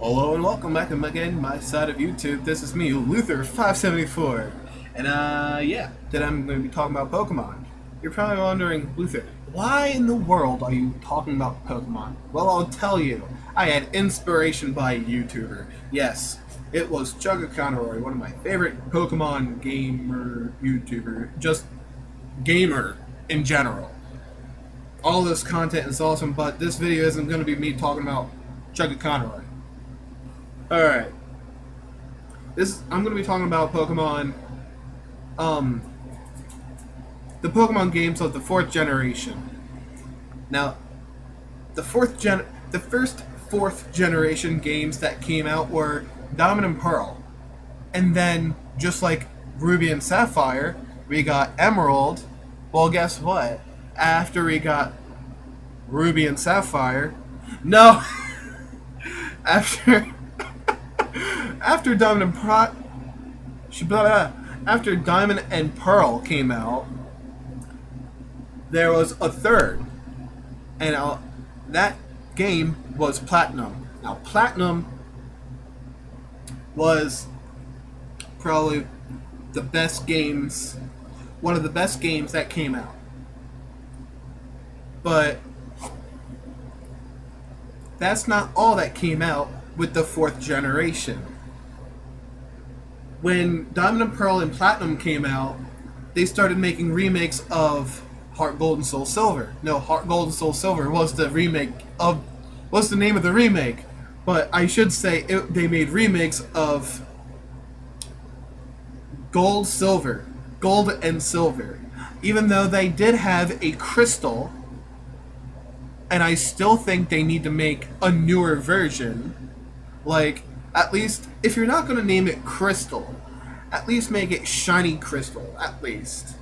Hello and welcome back again, my side of YouTube. This is me, Luther574. And yeah, today I'm going to be talking about Pokemon. You're probably wondering, Luther, why in the world are you talking about Pokemon? Well, I'll tell you. I had inspiration by a YouTuber. Yes, it was Chugga Conroy, one of my favorite Pokemon gamer YouTuber. Just gamer in general. All this content is awesome, but this video isn't going to be me talking about Chugga Conroy. Alright. I'm gonna be talking about Pokemon, the Pokemon games of the 4th generation. Now, the first 4th generation games that came out were Diamond and Pearl. And then, just like Ruby and Sapphire, we got Emerald. Well, guess what? After we got Ruby and Sapphire, no! after After after Diamond and Pearl came out, there was a third, and that game was Platinum. Now, Platinum was probably the best games, one of the best games that came out. But that's not all that came out with the 4th generation. When Diamond and Pearl and Platinum came out, they started making remakes of Heart Gold and Soul Silver. No, Heart Gold and Soul Silver was the name of the remake, but I should say they made remakes of Gold and Silver. Even though they did have a crystal, and I still think they need to make a newer version. Like, at least, if you're not going to name it Crystal, at least make it Shiny Crystal, at least.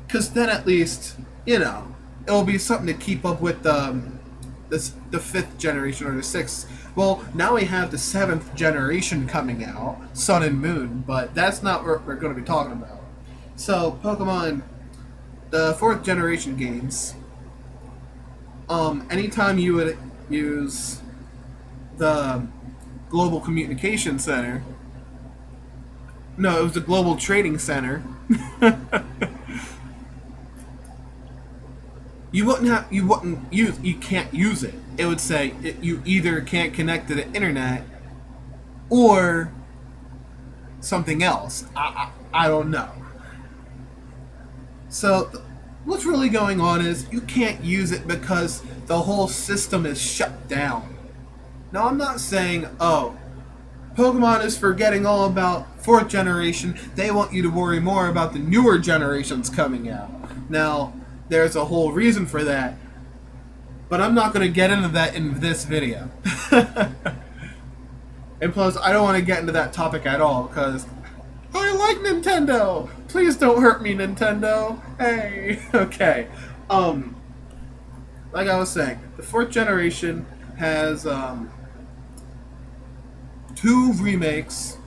Because then at least, it'll be something to keep up with the 5th generation or the 6th. Well, now we have the 7th generation coming out, Sun and Moon, but that's not what we're going to be talking about. So, Pokemon, the 4th generation games, anytime you would use the Global Communication Center. No, it was the Global Trading Center. You can't use it. It would say you either can't connect to the internet or something else. I don't know. So what's really going on is you can't use it because the whole system is shut down. Now, I'm not saying, Pokemon is forgetting all about 4th generation. They want you to worry more about the newer generations coming out. Now, there's a whole reason for that, but I'm not going to get into that in this video. And plus, I don't want to get into that topic at all, because I like Nintendo! Please don't hurt me, Nintendo! Hey! Okay. Like I was saying, the 4th generation has, 2 remakes.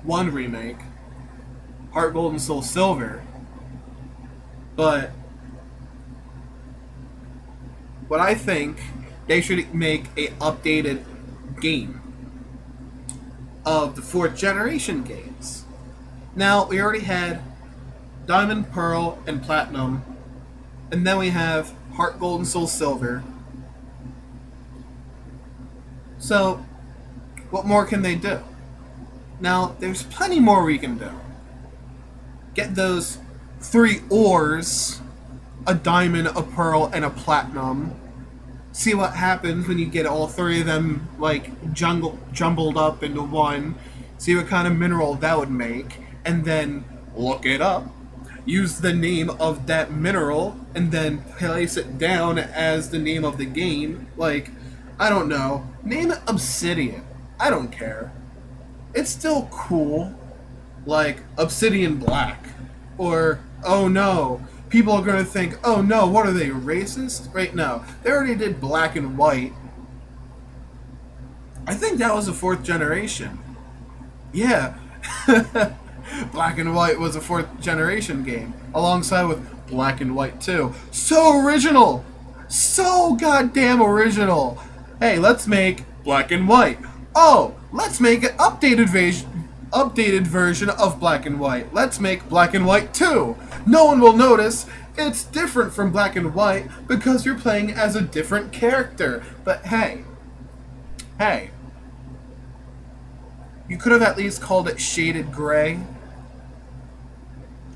1 remake. Heart Gold and Soul Silver. But what I think, they should make a updated game of the 4th generation games. Now, we already had Diamond, Pearl, and Platinum, and then we have Heart Gold and Soul Silver. So, what more can they do? Now, there's plenty more we can do. Get those 3 ores, a diamond, a pearl, and a platinum. See what happens when you get all 3 of them, like, jumbled up into one. See what kind of mineral that would make. And then look it up. Use the name of that mineral, and then place it down as the name of the game. Like, I don't know. Name it Obsidian. I don't care. It's still cool. Like, Obsidian Black. Or, oh no. People are going to think, oh no, what are they, racist? Right, no. They already did Black and White. I think that was the 4th generation. Yeah. Black and White was a 4th generation game. Alongside with Black and White 2. So original! So goddamn original. Hey, let's make black and white. Oh, let's make an updated version of black and white. Let's make black and white 2. No one will notice. It's different from black and white because you're playing as a different character. But hey, you could have at least called it shaded gray.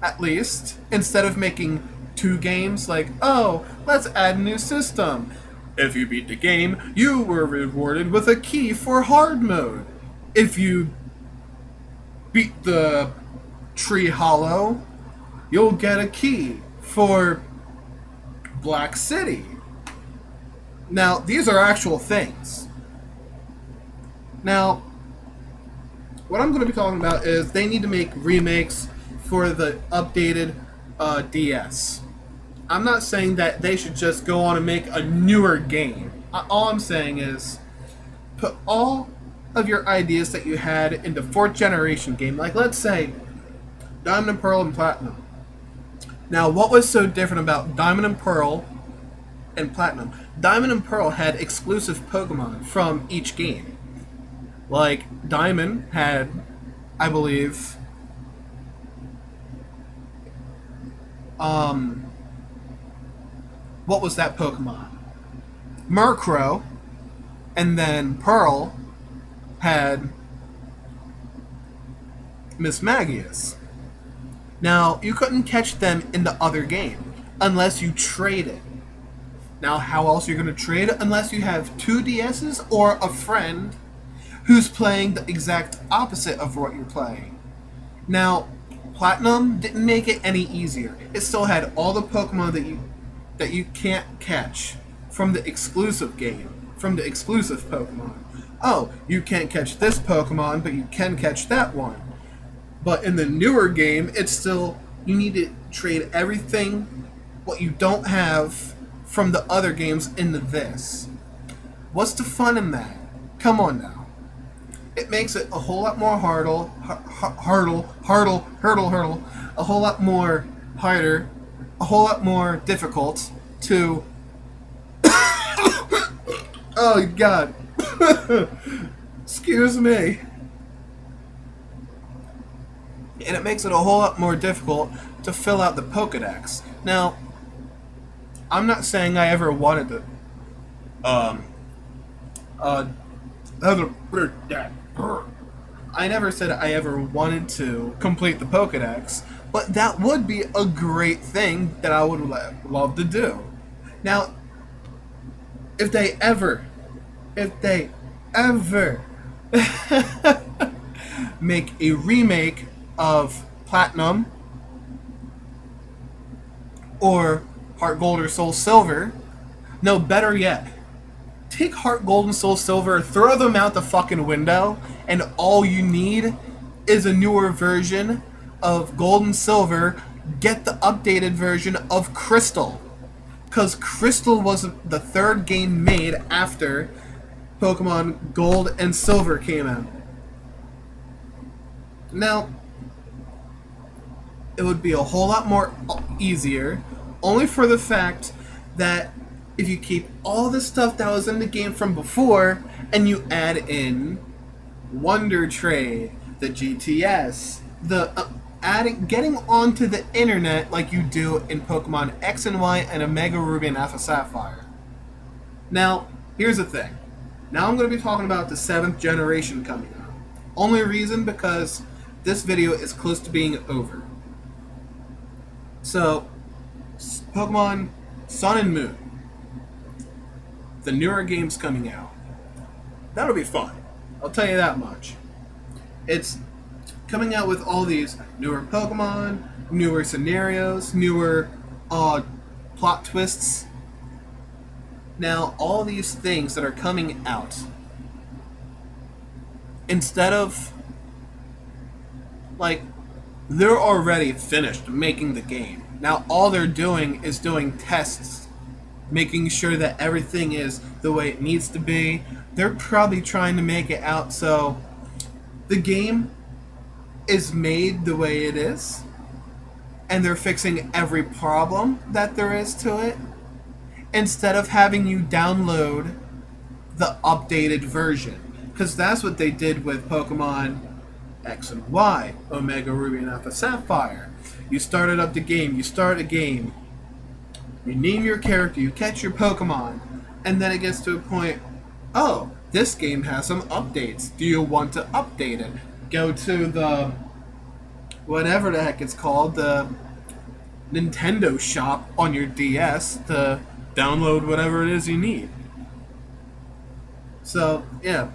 At least, instead of making 2 games like, oh, let's add a new system. If you beat the game, you were rewarded with a key for hard mode. If you beat the tree hollow, you'll get a key for Black City. Now, these are actual things. Now, what I'm going to be talking about is they need to make remakes for the updated DS. I'm not saying that they should just go on and make a newer game. All I'm saying is put all of your ideas that you had into 4th generation game. Like, let's say Diamond and Pearl and Platinum. Now, what was so different about Diamond and Pearl and Platinum? Diamond and Pearl had exclusive Pokemon from each game. Like, Diamond had, I believe, what was that Pokemon? Murkrow, and then Pearl had Miss Magius. Now, you couldn't catch them in the other game unless you traded. Now, how else are you going to trade unless you have 2 DSs or a friend who's playing the exact opposite of what you're playing? Now, Platinum didn't make it any easier. It still had all the Pokemon that you can't catch from the exclusive game, from the exclusive Pokemon. Oh, you can't catch this Pokemon, but you can catch that one. But in the newer game, it's still, you need to trade everything what you don't have from the other games into this. What's the fun in that? Come on now. It makes it a whole lot more hurdle, a whole lot more harder, a whole lot more difficult to. Oh God, excuse me. And it makes it a whole lot more difficult to fill out the Pokedex. Now, I'm not saying I ever wanted to. I never said I ever wanted to complete the Pokedex, but that would be a great thing that I would love to do. Now, if they ever make a remake of Platinum or Heart Gold or Soul Silver, no, better yet, take Heart Gold and Soul Silver, throw them out the fucking window, and all you need is a newer version of Gold and Silver. Get the updated version of Crystal. Because Crystal was the 3rd game made after Pokemon Gold and Silver came out. Now, it would be a whole lot more easier, only for the fact that if you keep all the stuff that was in the game from before and you add in Wonder Trade, the GTS, the getting onto the internet like you do in Pokemon X and Y and Omega Ruby and Alpha Sapphire. Now, here's the thing. Now I'm going to be talking about the 7th generation coming out. Only reason because this video is close to being over. So, Pokemon Sun and Moon. The newer game's coming out. That'll be fun. I'll tell you that much. It's coming out with all these newer Pokemon, newer scenarios, newer plot twists. Now, all these things that are coming out, instead of, like, they're already finished making the game. Now, all they're doing is doing tests, making sure that everything is the way it needs to be. They're probably trying to make it out so the game is made the way it is, and they're fixing every problem that there is to it. instead of having you download the updated version. Because that's what they did with Pokemon X and Y, Omega Ruby and Alpha Sapphire. You started up the game, you start a game, you name your character, you catch your Pokemon, and then it gets to a point, oh, this game has some updates. Do you want to update it? Go to the, whatever the heck it's called, the Nintendo shop on your DS to download whatever it is you need. So, yeah.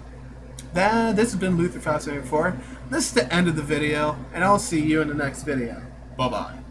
This has been Luther Fascinating 4. This is the end of the video, and I'll see you in the next video. Bye-bye.